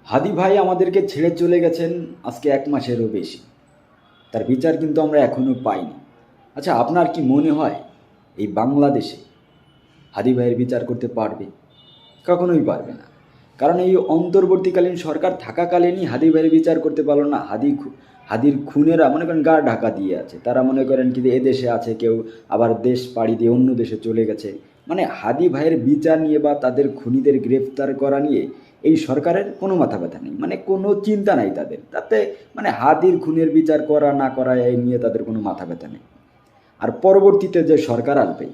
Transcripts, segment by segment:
হাদি ভাই আমাদেরকে ছেড়ে চলে গেছেন আজকে 1 মাসেরও বেশি। তার বিচার কিন্তু আমরা এখনও পাইনি। আচ্ছা, আপনার কি মনে হয় এই বাংলাদেশে হাদি ভাইয়ের বিচার করতে পারবে? কখনোই পারবে না। কারণ এই অন্তর্বর্তীকালীন সরকার থাকাকালীনই হাদি ভাইয়ের বিচার করতে পারলো না। হাদির খুনেরা মনে করেন গা ঢাকা দিয়ে আছে। তারা মনে করেন কি যে এদেশে আছে, কেউ আবার দেশ পাড়ি দিয়ে অন্য দেশে চলে গেছে। মানে হাদি ভাইয়ের বিচার নিয়ে বা তাদের খুনিদের গ্রেফতার করা নিয়ে এই সরকারের কোনো মাথা ব্যথা নেই, মানে কোনো চিন্তা নাই তাদের। তাতে মানে হাদির খুনের বিচার করা না করা এই নিয়ে তাদের কোনো মাথা ব্যথা নেই। আর পরবর্তীতে যে সরকার আসবে,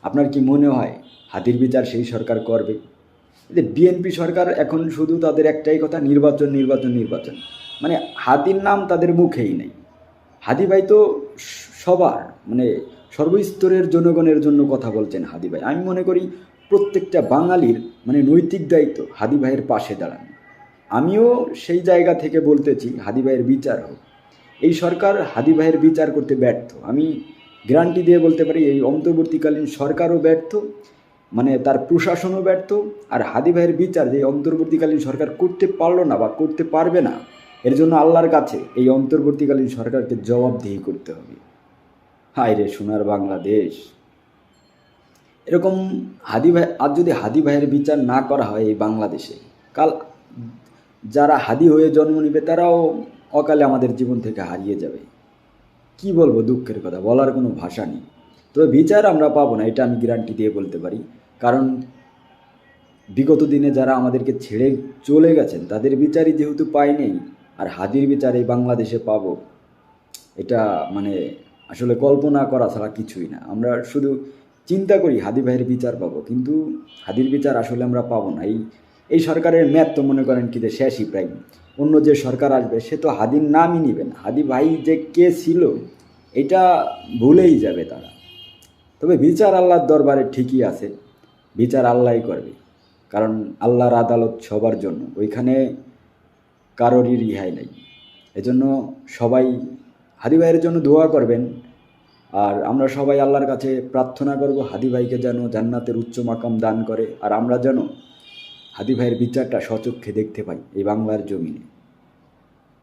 আপনার কি মনে হয় হাদির বিচার সেই সরকার করবে? যে বিএনপি সরকার এখন শুধু তাদের একটাই কথা, নির্বাচন নির্বাচন নির্বাচন। মানে হাদির নাম তাদের মুখেই নেই। হাদি ভাই তো সবার মানে সর্বস্তরের জনগণের জন্য কথা বলছেন হাদি ভাই। আমি মনে করি প্রত্যেকটা বাঙালির মানে নৈতিক দায়িত্ব হাদি ভাইয়ের পাশে দাঁড়ানো। আমিও সেই জায়গা থেকে বলতেছি হাদি ভাইয়ের বিচার হোক। এই সরকার হাদি ভাইয়ের বিচার করতে ব্যর্থ। আমি গ্যারান্টি দিয়ে বলতে পারি এই অন্তর্বর্তীকালীন সরকারও ব্যর্থ, মানে তার প্রশাসনও ব্যর্থ। আর হাদি ভাইয়ের বিচার যে অন্তর্বর্তীকালীন সরকার করতে পারলো না বা করতে পারবে না, এর জন্য আল্লাহর কাছে এই অন্তর্বর্তীকালীন সরকারকে জবাবদিহি করতে হবে। হায় রে সোনার বাংলাদেশ! এরকম হাদি ভাই আজ যদি হাদি ভাইয়ের বিচার না করা হয় এই বাংলাদেশে, কাল যারা হাদি হয়ে জন্ম নেবে তারাও অকালে আমাদের জীবন থেকে হারিয়ে যাবে। কি বলবো, দুঃখের কথা, বলার কোনো ভাষা নেই। তবে বিচার আমরা পাবো না, এটা আমি গ্যারান্টি দিয়ে বলতে পারি। কারণ বিগত দিনে যারা আমাদেরকে ছেড়ে চলে গেছেন তাদের বিচারই যেহেতু পাইনি, আর হাদির বিচার এই বাংলাদেশে পাবো, এটা মানে আসলে কল্পনা করা ছাড়া কিছুই না। আমরা শুধু চিন্তা করি হাদি ভাইয়ের বিচার পাবো, কিন্তু হাদির বিচার আসলে আমরা পাবো না। এই সরকারের ম্যাথ তো মনে করেন কি যে শেষই প্রায়। অন্য যে সরকার আসবে সে তো হাদির নামই নেবে না, হাদি ভাই যে কে ছিল এটা ভুলেই যাবে তারা। তবে বিচার আল্লাহর দরবারে ঠিকই আছে, বিচার আল্লাহই করবে। কারণ আল্লাহর আদালত সবার জন্য, ওইখানে কারোরই রিহাই নেই। এজন্য সবাই হাদি ভাইয়ের জন্য দোয়া করবেন। আর আমরা সবাই আল্লাহর কাছে প্রার্থনা করব হাদি ভাইকে যেন জান্নাতের উচ্চ মাকাম দান করে, আর আমরা যেন হাদি ভাইয়ের বিচারটা স্বচক্ষে দেখতে পাই এই বাংলার জমিনে।